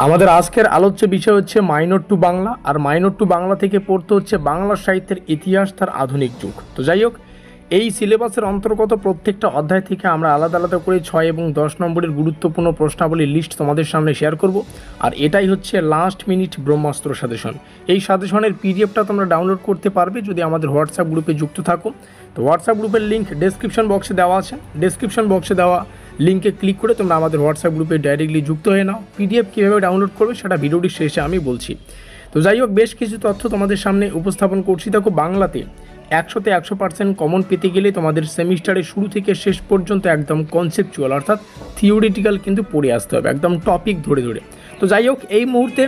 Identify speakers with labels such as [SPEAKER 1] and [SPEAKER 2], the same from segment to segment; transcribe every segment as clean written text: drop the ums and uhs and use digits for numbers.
[SPEAKER 1] আমাদের আজকের আলোচ্য বিষয় হচ্ছে মাইনর টু বাংলা। আর মাইনর টু বাংলা থেকে পড়তে হচ্ছে বাংলা সাহিত্যের ইতিহাস, তার আধুনিক যুগ। তো যাই হোক, এই সিলেবাসের অন্তর্গত প্রত্যেকটা অধ্যায় থেকে আমরা আলাদা আলাদা করে 6 এবং 10 নম্বরের গুরুত্বপূর্ণ প্রশ্নাবলীর লিস্ট তোমাদের সামনে শেয়ার করব। আর এটাই হচ্ছে লাস্ট মিনিট ব্রহ্মাস্ত্র সাজেশন। এই সাজেশনের পিডিএফটা তোমরা ডাউনলোড করতে পারবে যদি আমাদের হোয়াটসঅ্যাপ গ্রুপে যুক্ত থাকো। তো হোয়াটসঅ্যাপ গ্রুপের লিঙ্ক ডেসক্রিপশন বক্সে দেওয়া আছে। ডেসক্রিপশন বক্সে দেওয়া লিঙ্কে ক্লিক করে তোমরা আমাদের হোয়াটসঅ্যাপ গ্রুপে ডাইরেক্টলি যুক্ত হয়ে নাও। পিডিএফ কীভাবে ডাউনলোড করবে সেটা ভিডিওটির শেষে আমি বলছি। তো যাই হোক, বেশ কিছু তথ্য তোমাদের সামনে উপস্থাপন করছি। দেখো, বাংলাতে 100তে 100% কমন পেতে গেলে তোমাদের সেমিস্টারের শুরু থেকে শেষ পর্যন্ত একদম কনসেপচুয়াল অর্থাৎ থিওরিটিক্যাল কিন্তু পড়ে আসতে হবে, একদম টপিক ধরে ধরে। তো যাই হোক, এই মুহূর্তে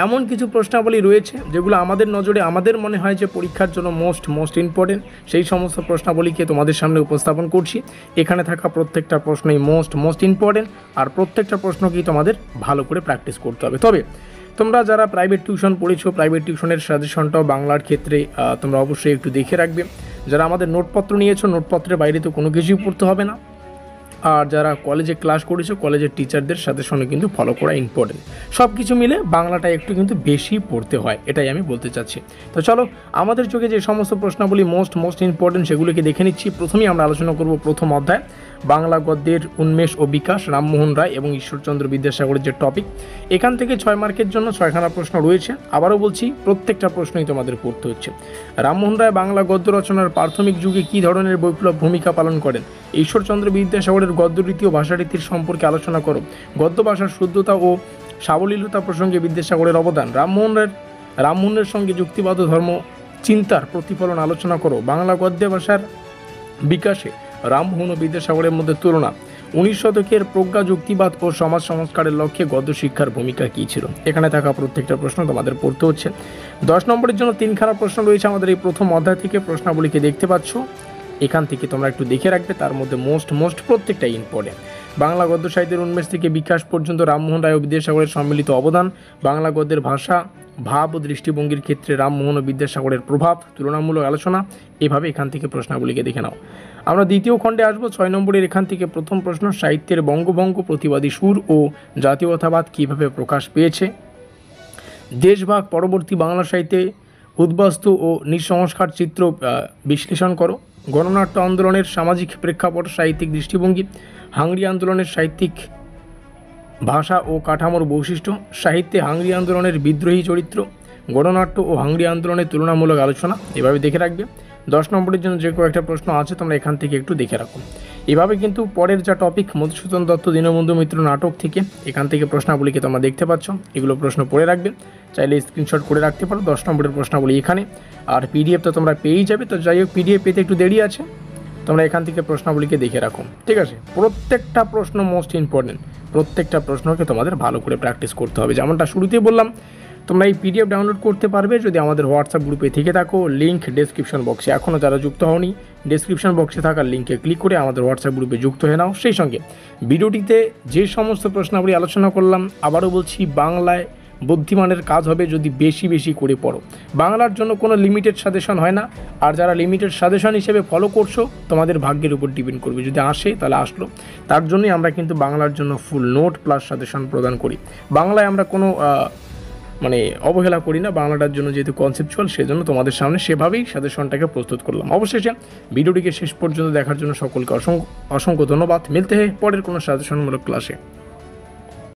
[SPEAKER 1] এমন কিছু প্রশ্নাবলী রয়েছে যেগুলো আমাদের নজরে আমাদের মনে হয় যে পরীক্ষার জন্য মোস্ট ইম্পর্টেন্ট। সেই সমস্ত প্রশ্নাবলীকে তোমাদের সামনে উপস্থাপন করছি। এখানে থাকা প্রত্যেকটা প্রশ্নই মোস্ট ইম্পর্টেন্ট, আর প্রত্যেকটা প্রশ্নকেই তোমাদের ভালো করে প্র্যাকটিস করতে হবে। তবে তোমরা যারা প্রাইভেট টিউশন পড়েছো, প্রাইভেট টিউশনের সাজেশনটাও বাংলার ক্ষেত্রে তোমরা অবশ্যই একটু দেখে রাখবে। যারা আমাদের নোটপত্র নিয়েছো, নোটপত্রের বাইরে তো কোনো কিছুই পড়তে হবে না। আর যারা কলেজে ক্লাস করেছো, কলেজের টিচারদের সাজেশনে কিন্তু ফলো করা ইম্পর্টেন্ট। সব কিছু মিলে বাংলাটা একটু কিন্তু বেশি পড়তে হয়, এটাই আমি বলতে চাচ্ছি। তো চলো, আমাদের চোখে যে সমস্ত প্রশ্নাবলী মোস্ট ইম্পর্টেন্ট সেগুলোকে দেখে নিচ্ছি। প্রথমেই আমরা আলোচনা করব প্রথম অধ্যায়, বাংলা গদ্যের উন্মেষ ও বিকাশ, রামমোহন রায় এবং ঈশ্বরচন্দ্র বিদ্যাসাগরের যে টপিক। এখান থেকে 6 মার্কের জন্য 6খানা প্রশ্ন রয়েছে। আবারও বলছি, প্রত্যেকটা প্রশ্নই তোমাদের পড়তে হচ্ছে। রামমোহন রায় বাংলা গদ্য রচনার প্রাথমিক যুগে কী ধরনের বৈপ্লব ভূমিকা পালন করেন? ঈশ্বরচন্দ্র বিদ্যাসাগরের গদ্যরীতি ও ভাষারীতির সম্পর্কে আলোচনা করো। গদ্য ভাষার শুদ্ধতা ও সাবলীলতা প্রসঙ্গে বিদ্যাসাগরের অবদান। রামমোহনের সঙ্গে যুক্তিবাদ ধর্ম চিন্তার প্রতিফলন আলোচনা করো। বাংলা গদ্য ভাষার বিকাশে রামমোহন ও বিদ্যাসাগরের মধ্যে তুলনা। 19 শতকের প্রজ্ঞা যুক্তিবাদ ও সমাজ সংস্কারের লক্ষ্যে গদ্য শিক্ষার ভূমিকা কী ছিল? এখানে থাকা প্রত্যেকটা প্রশ্ন তোমাদের পড়তে হচ্ছে। 10 নম্বরের জন্য 3খানা প্রশ্ন রয়েছে আমাদের এই প্রথম অধ্যায় থেকে। প্রশ্নাবলীকে দেখতে পাচ্ছ, এখান থেকে তোমরা একটু দেখে রাখবে। তার মধ্যে মোস্ট প্রত্যেকটাই ইম্পর্টেন্ট। বাংলা গদ্য সাহিত্যের উন্মেষ থেকে বিকাশ পর্যন্ত রামমোহন রায় ও বিদ্যাসাগরের সম্মিলিত অবদান। বাংলা গদ্যের ভাষা, ভাব ও দৃষ্টিভঙ্গির ক্ষেত্রে রামমোহন ও বিদ্যাসাগরের প্রভাব, তুলনামূলক আলোচনা। এভাবে এখান থেকে প্রশ্নাবলীকে দেখে নাও। আমরা দ্বিতীয় খণ্ডে আসবো। 6 নম্বরের এখান থেকে প্রথম প্রশ্ন, সাহিত্যের বঙ্গভঙ্গ, প্রতিবাদী সুর ও জাতীয়তাবাদ কীভাবে প্রকাশ পেয়েছে? দেশভাগ পরবর্তী বাংলা সাহিত্যে উদ্বাস্তু ও নিঃসংস্কার চিত্র বিশ্লেষণ করো। গণনাট্য আন্দোলনের সামাজিক প্রেক্ষাপট, সাহিত্যিক দৃষ্টিভঙ্গি। হাংরি আন্দোলনের সাহিত্যিক ভাষা ও কাঠামোর বৈশিষ্ট্য। সাহিত্যে হাংরি আন্দোলনের বিদ্রোহী চরিত্র। গণনাট্য ও হাংরি আন্দোলনের তুলনামূলক আলোচনা। এভাবে দেখে রাখবে। 10 নম্বরের জন্য যে কয়েকটা প্রশ্ন আছে তোমরা এখান থেকে একটু দেখে রাখো। এভাবে কিন্তু পরের যা টপিক, মধুসূদন দত্ত দীনবন্ধু মিত্র নাটক থেকে, এখান থেকে প্রশ্নাবলীকে তোমরা দেখতে পাচ্ছ। এগুলো প্রশ্ন পড়ে রাখবে, চাইলে স্ক্রিনশট করে রাখতে পারো। 10 নম্বরের প্রশ্নাবলী এখানে, আর পিডিএফ তো তোমরা পেয়েই যাবে। তো যাই হোক, পিডিএফ পেতে একটু দেরি আছে, তোমরা এখান থেকে প্রশ্নাবলীকে দেখে রাখো, ঠিক আছে? প্রত্যেকটা প্রশ্ন মোস্ট ইম্পর্টেন্ট। প্রত্যেকটা প্রশ্নকে তোমাদের ভালো করে প্র্যাকটিস করতে হবে। যেমনটা শুরুতেই বললাম, তোমরা এই পিডিএফ ডাউনলোড করতে পারবে যদি আমাদের হোয়াটসঅ্যাপ গ্রুপে থেকে থাকো। লিঙ্ক ডেসক্রিপশন বক্সে। এখনও যারা যুক্ত হওনি, ডেসক্রিপশন বক্সে থাকা লিঙ্কে ক্লিক করে আমাদের হোয়াটসঅ্যাপ গ্রুপে যুক্ত হয়ে নাও। সেই সঙ্গে ভিডিওটিতে যে সমস্ত প্রশ্নাবলী আলোচনা করলাম, আবারও বলছি, বাংলায় বুদ্ধিমানের কাজ হবে যদি বেশি করে পড়ো। বাংলার জন্য কোনো লিমিটেড সাজেশন হয় না। আর যারা লিমিটেড সাজেশন হিসেবে ফলো করছো, তোমাদের ভাগ্যের উপর ডিপেন্ড করবে। যদি আসে তাহলে আসলো। তার জন্যই আমরা কিন্তু বাংলার জন্য ফুল নোট প্লাস সাজেশন প্রদান করি। বাংলায় আমরা কোনো অবহেলা করি না। বাংলাটার জন্য যেহেতু কনসেপচুয়াল, সেজন্য তোমাদের সামনে সেভাবেই সাজেশনটাকে প্রস্তুত করলাম। অবশেষে ভিডিওটিকে শেষ পর্যন্ত দেখার জন্য সকলকে অসংখ্য ধন্যবাদ। মিলতে হয় পরের কোনো সাজেশনমূলক ক্লাসে।